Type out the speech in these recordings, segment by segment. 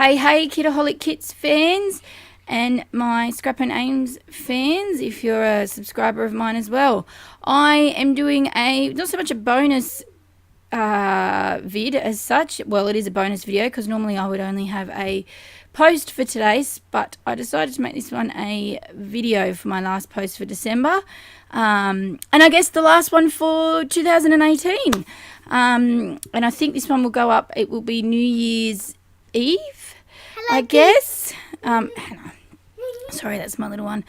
Hey, Kitaholic Kits fans and my Scrap and Aims fans, if you're a subscriber of mine as well. I am doing not so much a bonus vid as such. Well, it is a bonus video because normally I would only have a post for today's, but I decided to make this one a video for my last post for December. And I guess the last one for 2018. And I think this one will go up, it will be New Year's Eve, hello, I guess. Hang on. Sorry, that's my little one.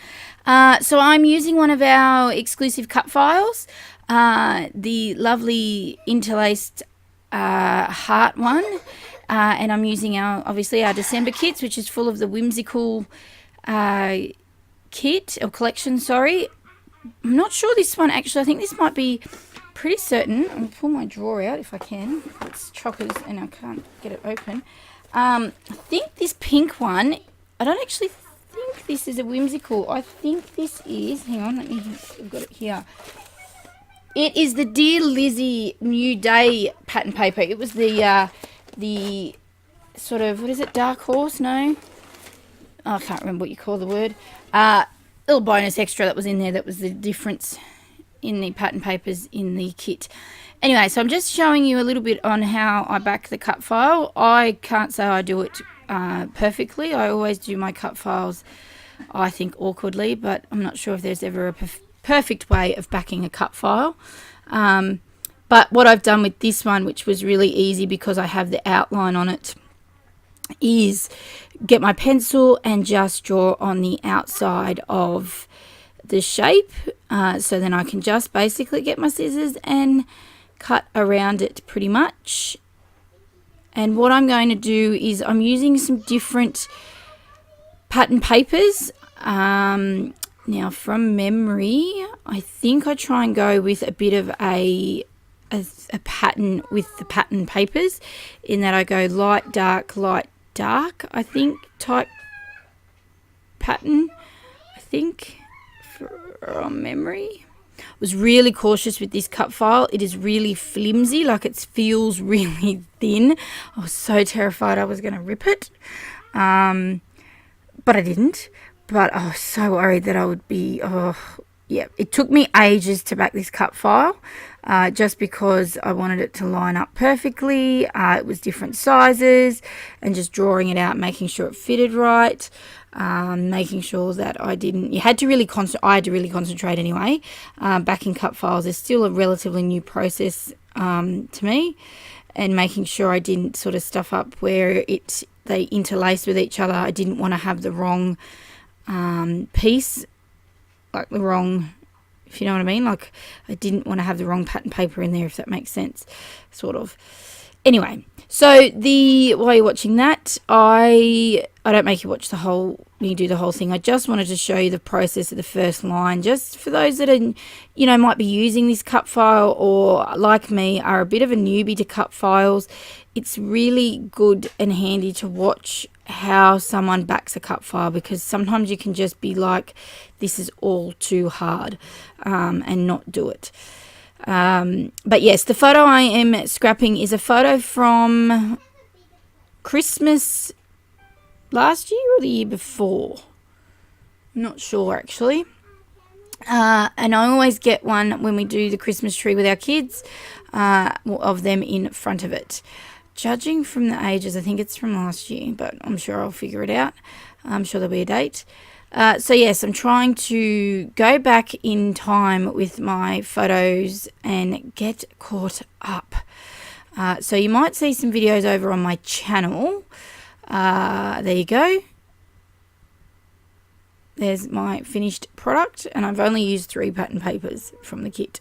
So I'm using one of our exclusive cut files, the lovely interlaced heart one. And I'm using obviously our December kits, which is full of the whimsical kit or collection, sorry. I'm not sure this one actually, I think this might be pretty certain. I'm going to pull my drawer out if I can. It's chockers and I can't get it open. I think this pink one, I don't actually think this is a whimsical. I think this is, hang on, I've got it here. It is the Dear Lizzie New Day pattern paper. It was the sort of, what is it, dark horse? No? Oh, I can't remember what you call the word. Little bonus extra that was in there that was the difference in the pattern papers in the kit. Anyway, so I'm just showing you a little bit on how I back the cut file. I can't say I do it perfectly. I always do my cut files, I think, awkwardly, but I'm not sure if there's ever a perfect way of backing a cut file. But what I've done with this one, which was really easy because I have the outline on it, is get my pencil and just draw on the outside of the shape. So then I can just basically get my scissors and cut around it pretty much. And what I'm going to do is I'm using some different pattern papers. Now from memory, I think I try and go with a bit of a pattern with the pattern papers, in that I go light, dark, I think, type pattern, I think, from memory. I was really cautious with this cut file. It is really flimsy, like it feels really thin. I was so terrified I was going to rip it, but I didn't. But I was so worried that I would be, yeah, it took me ages to back this cut file, just because I wanted it to line up perfectly. It was different sizes, and just drawing it out, making sure it fitted right, making sure that I had to really concentrate anyway. Backing cut files is still a relatively new process to me, and making sure I didn't sort of stuff up where they interlaced with each other. I didn't want to have the wrong piece, like the wrong, if you know what I mean, like I didn't want to have the wrong pattern paper in there, if that makes sense, sort of. Anyway, so while you're watching that, I don't make you watch the whole, you do the whole thing. I just wanted to show you the process of the first line, just for those that are, might be using this cut file, or like me, are a bit of a newbie to cut files. It's really good and handy to watch how someone backs a cut file, because sometimes you can just be like, this is all too hard, and not do it. But yes, the photo I am scrapping is a photo from Christmas last year or the year before. I'm not sure actually. And I always get one when we do the Christmas tree with our kids, of them in front of it. Judging from the ages, I think it's from last year, but I'm sure I'll figure it out. I'm sure there'll be a date. So yes, I'm trying to go back in time with my photos and get caught up. So you might see some videos over on my channel. There you go. There's my finished product, and I've only used 3 pattern papers from the kit.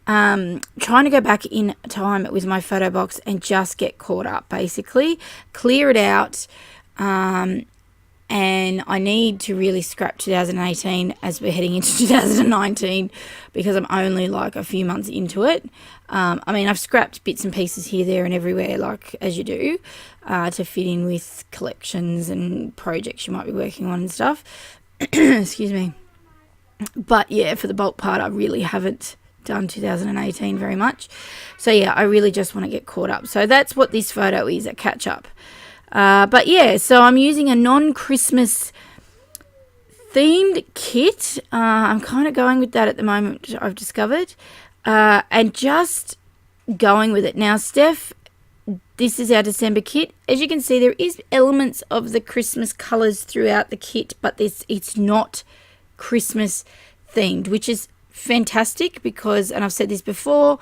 Trying to go back in time with my photo box and just get caught up, basically clear it out, and I need to really scrap 2018 as we're heading into 2019, because I'm only like a few months into it. I mean, I've scrapped bits and pieces here, there and everywhere, like as you do, to fit in with collections and projects you might be working on and stuff. Excuse me. But yeah, for the bulk part, I really haven't done 2018 very much. So yeah, I really just want to get caught up. So that's what this photo is, a catch up. But yeah, so I'm using a non-Christmas themed kit. I'm kind of going with that at the moment, I've discovered. And just going with it. Now, Steph, this is our December kit. As you can see, there is elements of the Christmas colours throughout the kit, but it's not Christmas themed, which is fantastic because, and I've said this before,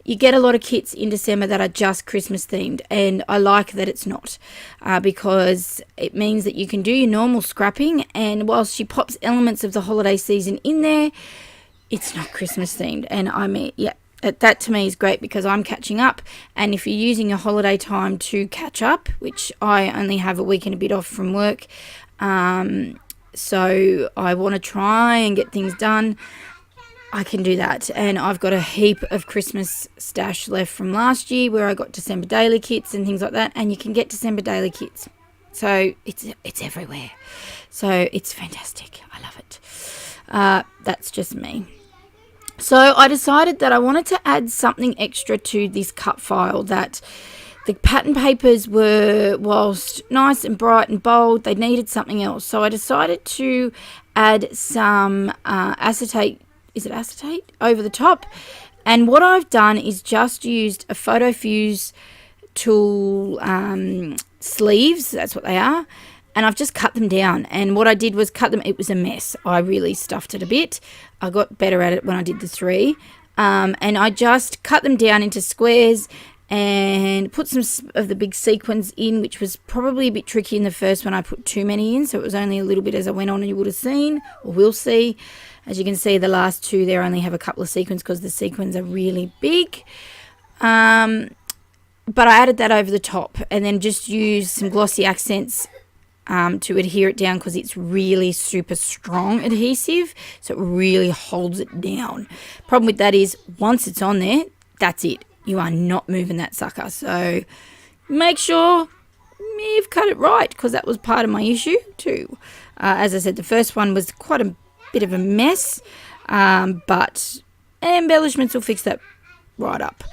you get a lot of kits in December that are just Christmas themed, and I like that it's not, because it means that you can do your normal scrapping, and whilst she pops elements of the holiday season in there, it's not Christmas themed. And I mean, yeah, that to me is great because I'm catching up, and if you're using your holiday time to catch up, which I only have a week and a bit off from work, so I want to try and get things done, I can do that. And I've got a heap of Christmas stash left from last year where I got December daily kits and things like that, and you can get December daily kits, so it's everywhere, so it's fantastic. I love it. That's just me. So I decided that I wanted to add something extra to this cut file. That the pattern papers were, whilst nice and bright and bold, they needed something else. So I decided to add some acetate. Is it acetate? Over the top. And what I've done is just used a photo fuse tool sleeves. That's what they are. And I've just cut them down. And what I did was cut them. It was a mess. I really stuffed it a bit. I got better at it when I did the 3. And I just cut them down into squares and put some of the big sequins in, which was probably a bit tricky in the first one. I put too many in, so it was only a little bit as I went on, and you would have seen, or will see. As you can see, the last 2 there only have a couple of sequins because the sequins are really big. But I added that over the top, and then just used some glossy accents to adhere it down, because it's really super strong adhesive, so it really holds it down. Problem with that is once it's on there, that's it. You are not moving that sucker. So make sure you've cut it right, because that was part of my issue too. As I said, the first one was quite a bit of a mess, but embellishments will fix that right up.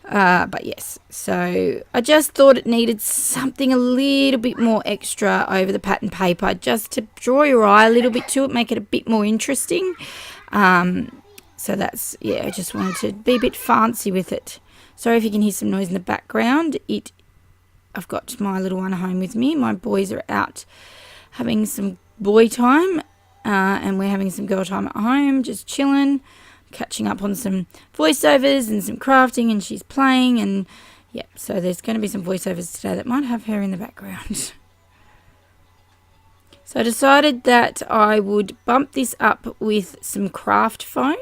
But yes, so I just thought it needed something a little bit more extra over the pattern paper, just to draw your eye a little bit to it, make it a bit more interesting. So that's, yeah, I just wanted to be a bit fancy with it. Sorry if you can hear some noise in the background. I've got my little one home with me. My boys are out having some boy time, and we're having some girl time at home, just chilling, catching up on some voiceovers and some crafting, and she's playing, and yeah, so there's going to be some voiceovers today that might have her in the background. So I decided that I would bump this up with some craft foam,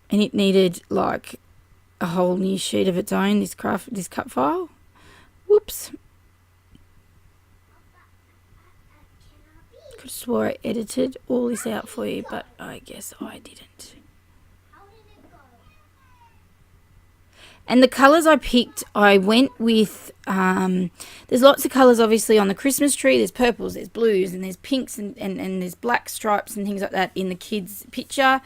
and it needed like a whole new sheet of its own, this cut file. Whoops. Could have swore I edited all this out for you, but I guess I didn't. And the colours I picked, I went with, there's lots of colours obviously on the Christmas tree. There's purples, there's blues, and there's pinks, and there's black stripes and things like that in the kids' picture.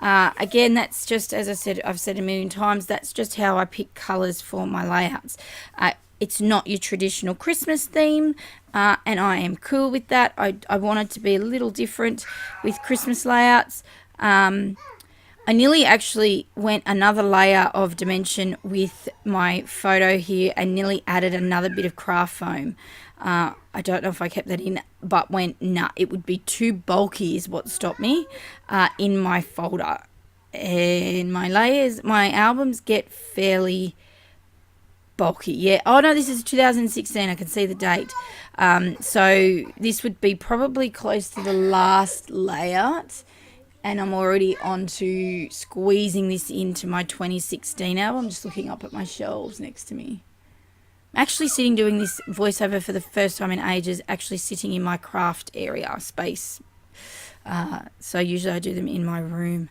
Again, that's just, as I said, I've said a million times, that's just how I pick colours for my layouts. It's not your traditional Christmas theme, and I am cool with that. I wanted to be a little different with Christmas layouts. I nearly actually went another layer of dimension with my photo here and nearly added another bit of craft foam. I don't know if I kept that in, but went, nah, it would be too bulky is what stopped me in my folder. And my layers, my albums get fairly bulky. Yeah. Oh, no, this is 2016. I can see the date. So this would be probably close to the last layout. And I'm already on to squeezing this into my 2016 album. I'm just looking up at my shelves next to me. I'm actually sitting doing this voiceover for the first time in ages, actually sitting in my craft area space. So usually I do them in my room.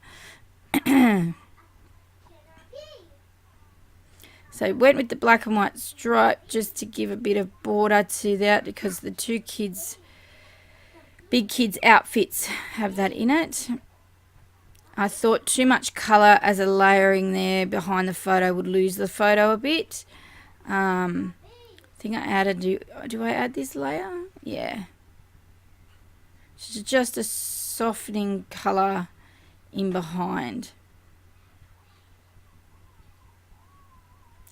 So went with the black and white stripe just to give a bit of border to that, because the two kids, big kids outfits have that in it. I thought too much colour as a layering there behind the photo would lose the photo a bit. I think I added, do I add this layer? Yeah. It's just a softening colour in behind.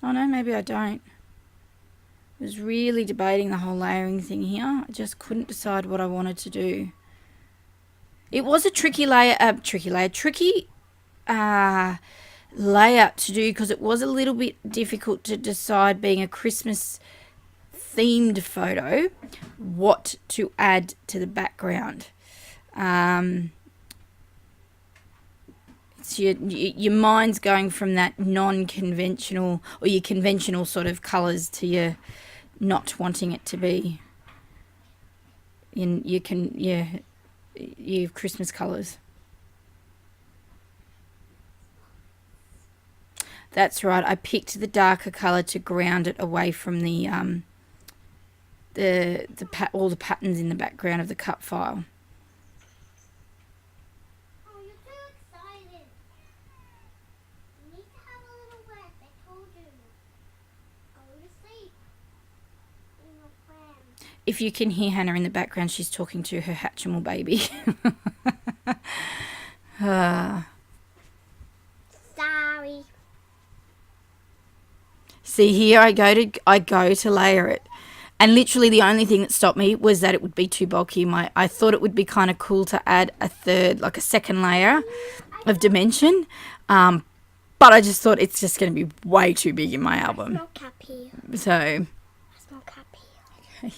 Oh no, maybe I don't. I was really debating the whole layering thing here. I just couldn't decide what I wanted to do. It was a tricky layout to do because it was a little bit difficult to decide, being a Christmas themed photo, what to add to the background. So your mind's going from that non-conventional or your conventional sort of colours to your not wanting it to be in your Christmas colours. That's right. I picked the darker colour to ground it away from the all the patterns in the background of the cut file. Oh, you're too excited. You need to have a little rest. I told you. Go to sleep. You're your friend. If you can hear Hannah in the background, she's talking to her Hatchimal baby. Sorry. See, here I go to layer it. And literally the only thing that stopped me was that it would be too bulky. I thought it would be kind of cool to add a second layer of dimension. But I just thought it's just going to be way too big in my album. No cap here. So. There's no cap here. Okay.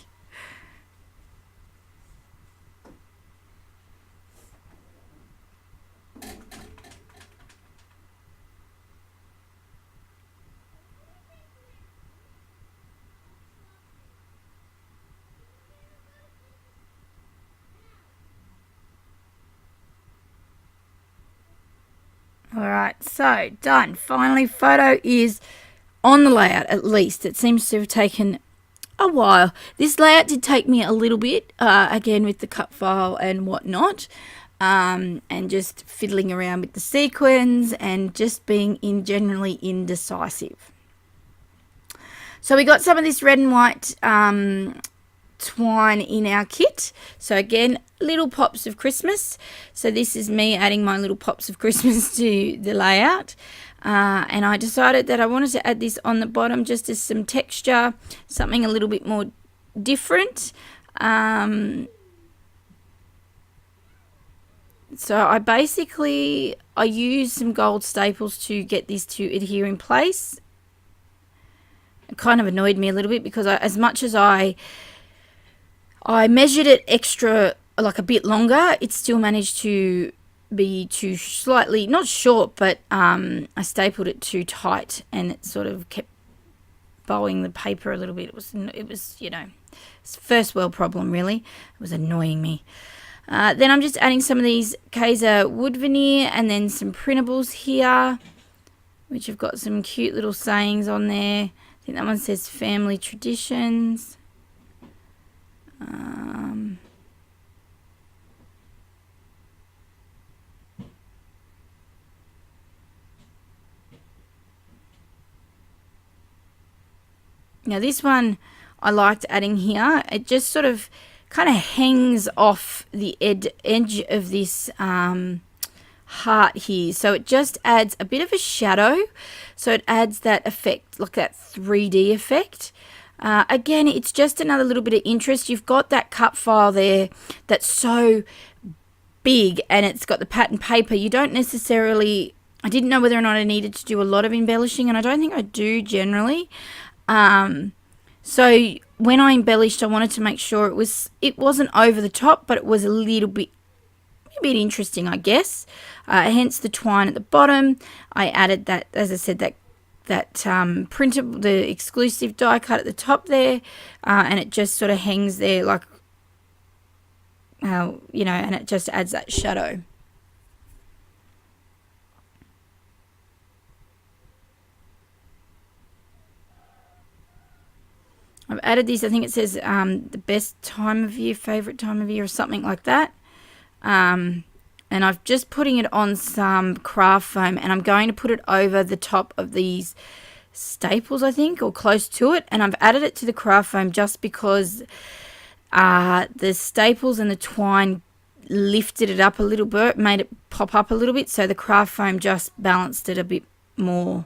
Alright, so done. Finally, photo is on the layout, at least. It seems to have taken a while. This layout did take me a little bit, again with the cut file and whatnot, and just fiddling around with the sequins and just being generally indecisive. So we got some of this red and white twine in our kit. So again, little pops of Christmas. So this is me adding my little pops of Christmas to the layout. And I decided that I wanted to add this on the bottom just as some texture, something a little bit more different. So I use some gold staples to get this to adhere in place. It kind of annoyed me a little bit because as much as I measured it extra, like a bit longer, it still managed to be too slightly, not short, but I stapled it too tight and it sort of kept bowing the paper a little bit. It was it's first world problem really. It was annoying me. Then I'm just adding some of these Kaiser wood veneer and then some printables here, which have got some cute little sayings on there. I think that one says family traditions. Now this one I liked adding here. It just sort of kind of hangs off the edge of this heart here. So it just adds a bit of a shadow. So it adds that effect, like that 3D effect. Again, it's just another little bit of interest. You've got that cut file there that's so big and it's got the pattern paper. You don't necessarily, I didn't know whether or not I needed to do a lot of embellishing, and I don't think I do generally. So when I embellished, I wanted to make sure it wasn't over the top, but it was a bit interesting, I guess. Hence the twine at the bottom. I added that, as I said, that printable, the exclusive die cut at the top there, and it just sort of hangs there like, and it just adds that shadow. I've added these, I think it says the best time of year, favourite time of year or something like that. And and I've just putting it on some craft foam, and I'm going to put it over the top of these staples, I think, or close to it, and I've added it to the craft foam just because the staples and the twine lifted it up a little bit, made it pop up a little bit, so the craft foam just balanced it a bit more.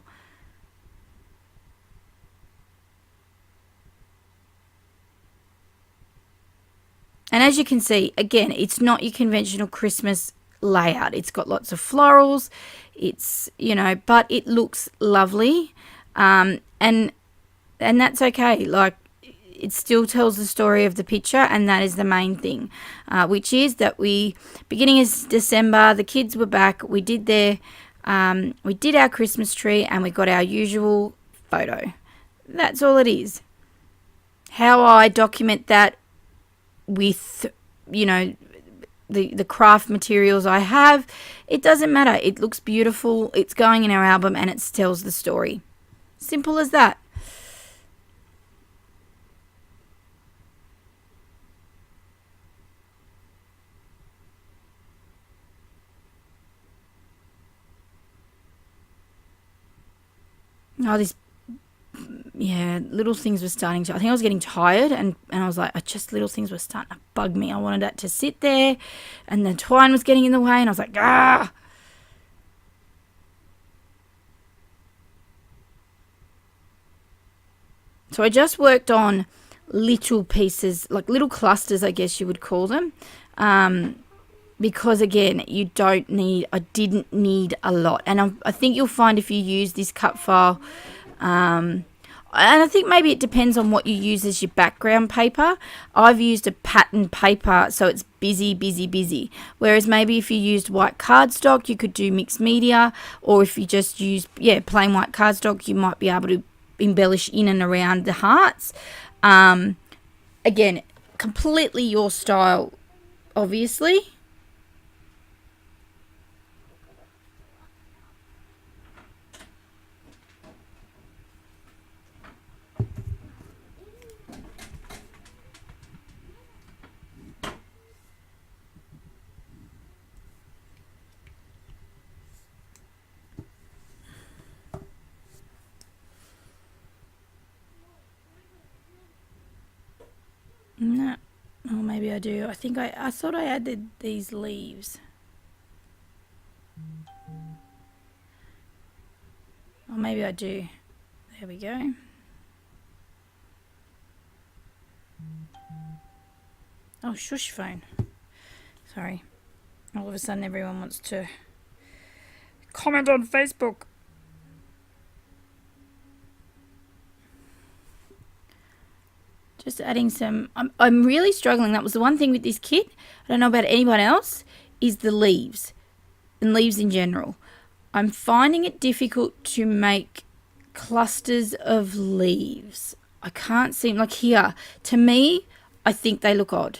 And as you can see, again, it's not your conventional Christmas layout. It's got lots of florals. It's, you know, but it looks lovely. And that's okay. Like, it still tells the story of the picture, and that is the main thing, which is that beginning of December, the kids were back. We did our Christmas tree, and we got our usual photo. That's all it is. How I document that with, you know, the craft materials I have, it doesn't matter. It looks beautiful. It's going in our album, and it tells the story. Simple as that. Oh, little things were starting to, I think I was getting tired, and I was like, little things were starting to bug me. I wanted that to sit there, and the twine was getting in the way, and I was like, ah. So I just worked on little pieces, like little clusters, I guess you would call them, because again, I didn't need a lot. And I think you'll find if you use this cut file, and I think maybe it depends on what you use as your background paper. I've used a pattern paper, so it's busy. Whereas maybe if you used white cardstock, you could do mixed media, or if you just use plain white cardstock, you might be able to embellish in and around the hearts. Again, completely your style, obviously. No, or maybe I do. I think I thought I added these leaves. Or maybe I do. There we go. Oh, shush phone. Sorry. All of a sudden everyone wants to comment on Facebook. Just adding some, I'm really struggling. That was the one thing with this kit. I don't know about anyone else, is the leaves and leaves in general. I'm finding it difficult to make clusters of leaves. I can't seem, like here, to me, I think they look odd.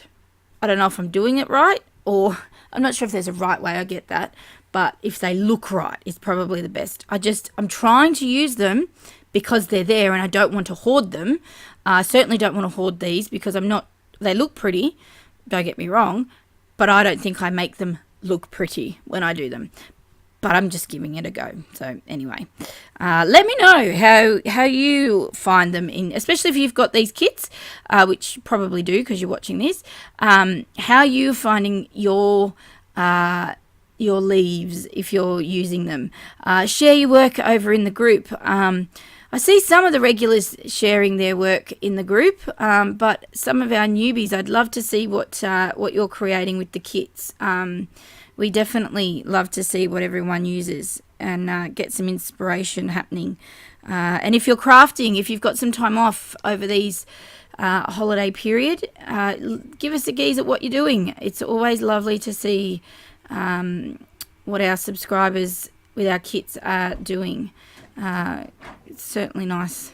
I don't know if I'm doing it right, or I'm not sure if there's a right way, I get that. But if they look right, it's probably the best. I'm trying to use them because they're there and I don't want to hoard them. I certainly don't want to hoard these because they look pretty, don't get me wrong, but I don't think I make them look pretty when I do them. But I'm just giving it a go. So anyway, let me know how you find them, especially if you've got these kits, which you probably do because you're watching this, how you're finding your leaves if you're using them. Share your work over in the group. I see some of the regulars sharing their work in the group, but some of our newbies, I'd love to see what you're creating with the kits. We definitely love to see what everyone uses and get some inspiration happening. And if you're crafting, if you've got some time off over these holiday period, give us a gaze at what you're doing. It's always lovely to see what our subscribers with our kits are doing. It's certainly nice.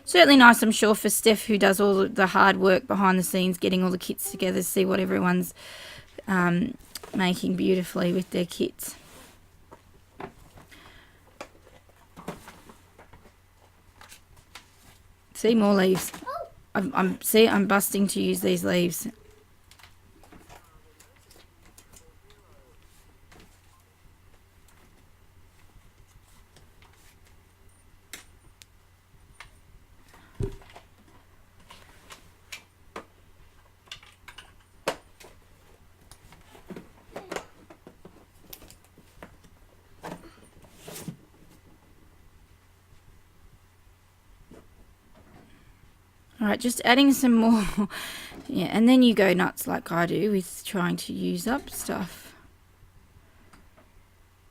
Certainly nice, I'm sure, for Steph, who does all the hard work behind the scenes, getting all the kits together, see what everyone's making beautifully with their kits. See, more leaves. I'm busting to use these leaves. All right, just adding some more. Yeah, and then you go nuts like I do with trying to use up stuff.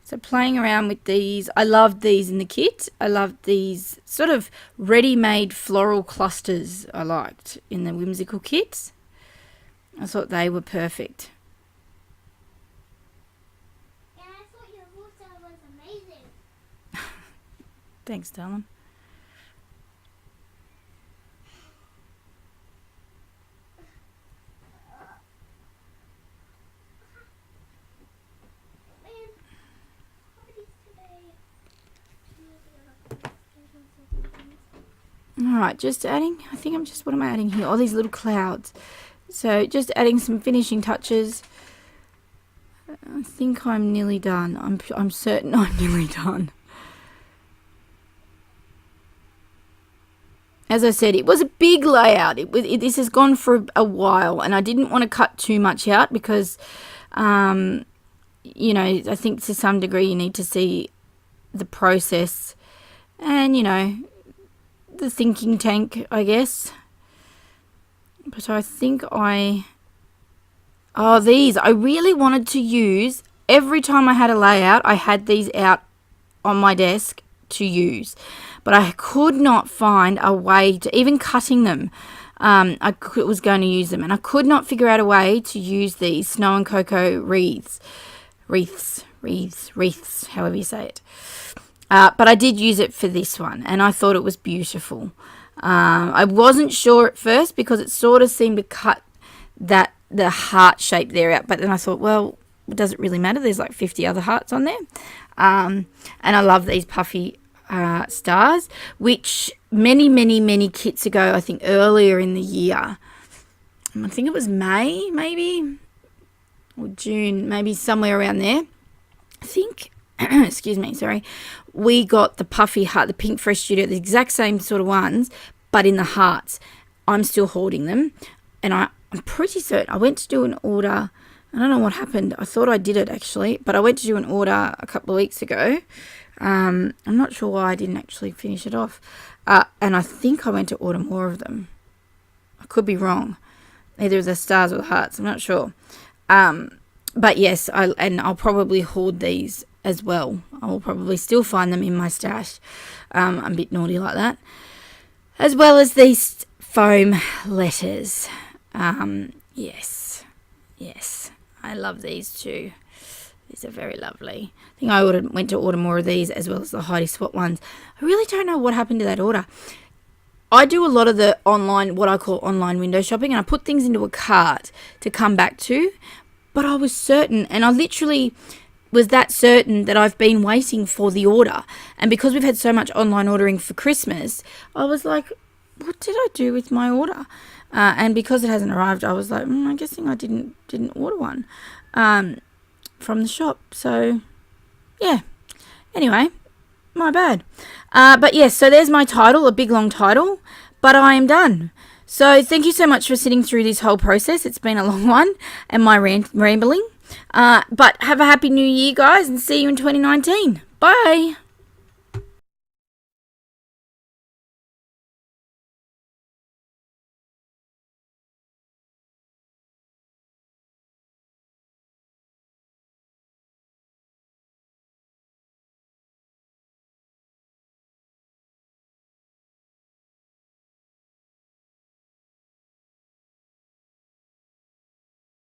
So playing around with these. I loved these in the kit. I loved these sort of ready-made floral clusters I liked in the whimsical kits. I thought they were perfect. And I thought your water was amazing. Thanks, darling. Man, hobbies today. Alright, just adding, I think I'm just, what am I adding here? All these little clouds. So just adding some finishing touches. I think I'm nearly done. I'm certain I'm nearly done. As I said, it was a big layout. This has gone for a while, and I didn't want to cut too much out because, you know, I think to some degree you need to see the process and, you know, the thinking tank, I guess. But I think these I really wanted to use. Every time I had a layout, I had these out on my desk to use, but I could not find a way to, even cutting them, was going to use them, and I could not figure out a way to use these snow and cocoa wreaths, however you say it. But I did use it for this one, and I thought it was beautiful. I wasn't sure at first because it sort of seemed to cut the heart shape there out, but then I thought, well, does it really matter? There's like 50 other hearts on there. And I love these puffy stars, which many kits ago, I think earlier in the year, I think it was May maybe, or June, maybe somewhere around there, I think. Excuse me, sorry. We got the puffy heart, the Pink Fresh Studio, the exact same sort of ones, but in the hearts. I'm still holding them, and I'm pretty certain I went to do an order. I don't know what happened. I thought I did it actually, but I went to do an order a couple of weeks ago. I'm not sure why I didn't actually finish it off. And I think I went to order more of them. I could be wrong. Either the stars or the hearts. I'm not sure. But yes, I'll probably hoard these as well. I will probably still find them in my stash. I'm a bit naughty like that. As well as these foam letters. Yes. I love these too. These are very lovely. I think I went to order more of these as well as the Heidi Swap ones. I really don't know what happened to that order. I do a lot of the online, what I call online window shopping, and I put things into a cart to come back to. But I was certain, and I literally was that certain that I've been waiting for the order. And because we've had so much online ordering for Christmas, I was like, what did I do with my order? And because it hasn't arrived, I was like, I'm guessing I didn't order one from the shop. So, yeah. Anyway, my bad. But yes, so there's my title, a big long title. But I am done. So thank you so much for sitting through this whole process. It's been a long one and my rambling. But have a happy new year, guys, and see you in 2019. Bye.